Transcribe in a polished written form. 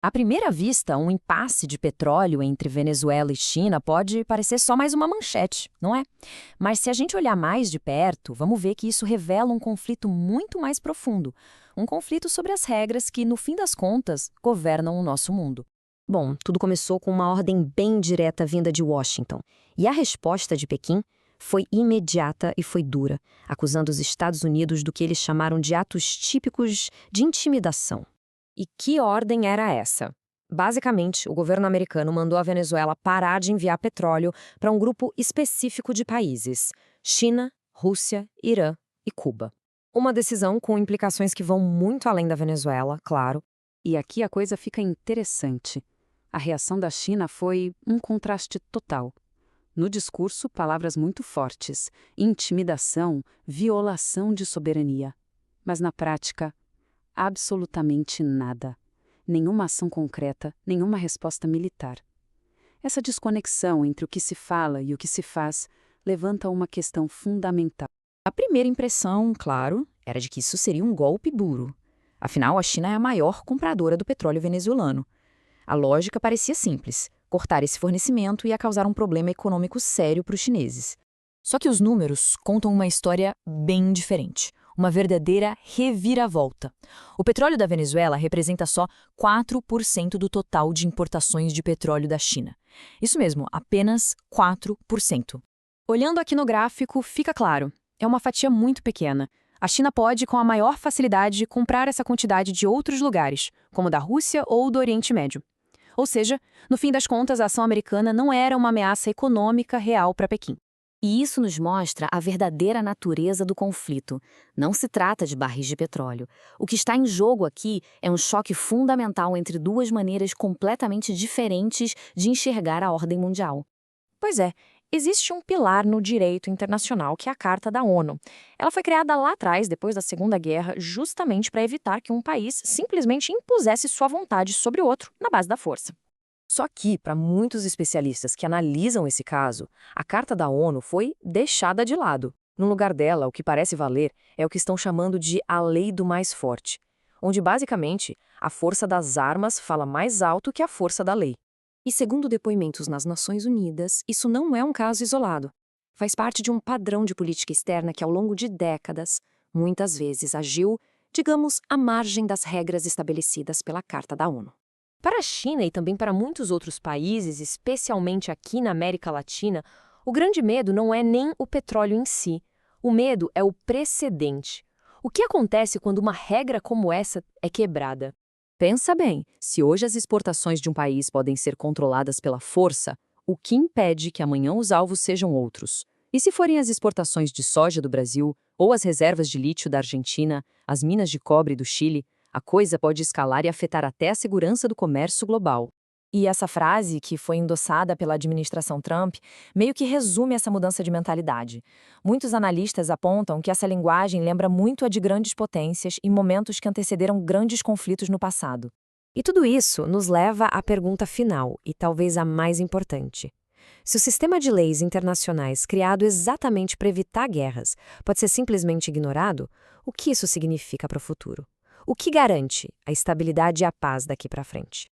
À primeira vista, um impasse de petróleo entre Venezuela e China pode parecer só mais uma manchete, não é? Mas se a gente olhar mais de perto, vamos ver que isso revela um conflito muito mais profundo. Um conflito sobre as regras que, no fim das contas, governam o nosso mundo. Bom, tudo começou com uma ordem bem direta vinda de Washington. E a resposta de Pequim foi imediata e foi dura, acusando os Estados Unidos do que eles chamaram de atos típicos de intimidação. E que ordem era essa? Basicamente, o governo americano mandou a Venezuela parar de enviar petróleo para um grupo específico de países: China, Rússia, Irã e Cuba. Uma decisão com implicações que vão muito além da Venezuela, claro. E aqui a coisa fica interessante. A reação da China foi um contraste total. No discurso, palavras muito fortes: intimidação, violação de soberania. Mas na prática, absolutamente nada. Nenhuma ação concreta, nenhuma resposta militar. Essa desconexão entre o que se fala e o que se faz levanta uma questão fundamental. A primeira impressão, claro, era de que isso seria um golpe duro. Afinal, a China é a maior compradora do petróleo venezuelano. A lógica parecia simples: cortar esse fornecimento ia causar um problema econômico sério para os chineses. Só que os números contam uma história bem diferente. Uma verdadeira reviravolta. O petróleo da Venezuela representa só 4% do total de importações de petróleo da China. Isso mesmo, apenas 4%. Olhando aqui no gráfico, fica claro. É uma fatia muito pequena. A China pode, com a maior facilidade, comprar essa quantidade de outros lugares, como da Rússia ou do Oriente Médio. Ou seja, no fim das contas, a ação americana não era uma ameaça econômica real para Pequim. E isso nos mostra a verdadeira natureza do conflito. Não se trata de barris de petróleo. O que está em jogo aqui é um choque fundamental entre duas maneiras completamente diferentes de enxergar a ordem mundial. Pois é, existe um pilar no direito internacional que é a Carta da ONU. Ela foi criada lá atrás, depois da Segunda Guerra, justamente para evitar que um país simplesmente impusesse sua vontade sobre outro na base da força. Só que, para muitos especialistas que analisam esse caso, a Carta da ONU foi deixada de lado. No lugar dela, o que parece valer é o que estão chamando de a lei do mais forte, onde, basicamente, a força das armas fala mais alto que a força da lei. E segundo depoimentos nas Nações Unidas, isso não é um caso isolado. Faz parte de um padrão de política externa que, ao longo de décadas, muitas vezes agiu, digamos, à margem das regras estabelecidas pela Carta da ONU. Para a China e também para muitos outros países, especialmente aqui na América Latina, o grande medo não é nem o petróleo em si. O medo é o precedente. O que acontece quando uma regra como essa é quebrada? Pensa bem, se hoje as exportações de um país podem ser controladas pela força, o que impede que amanhã os alvos sejam outros? E se forem as exportações de soja do Brasil, ou as reservas de lítio da Argentina, as minas de cobre do Chile, a coisa pode escalar e afetar até a segurança do comércio global. E essa frase, que foi endossada pela administração Trump, meio que resume essa mudança de mentalidade. Muitos analistas apontam que essa linguagem lembra muito a de grandes potências em momentos que antecederam grandes conflitos no passado. E tudo isso nos leva à pergunta final, e talvez a mais importante. Se o sistema de leis internacionais criado exatamente para evitar guerras pode ser simplesmente ignorado, o que isso significa para o futuro? O que garante a estabilidade e a paz daqui para frente?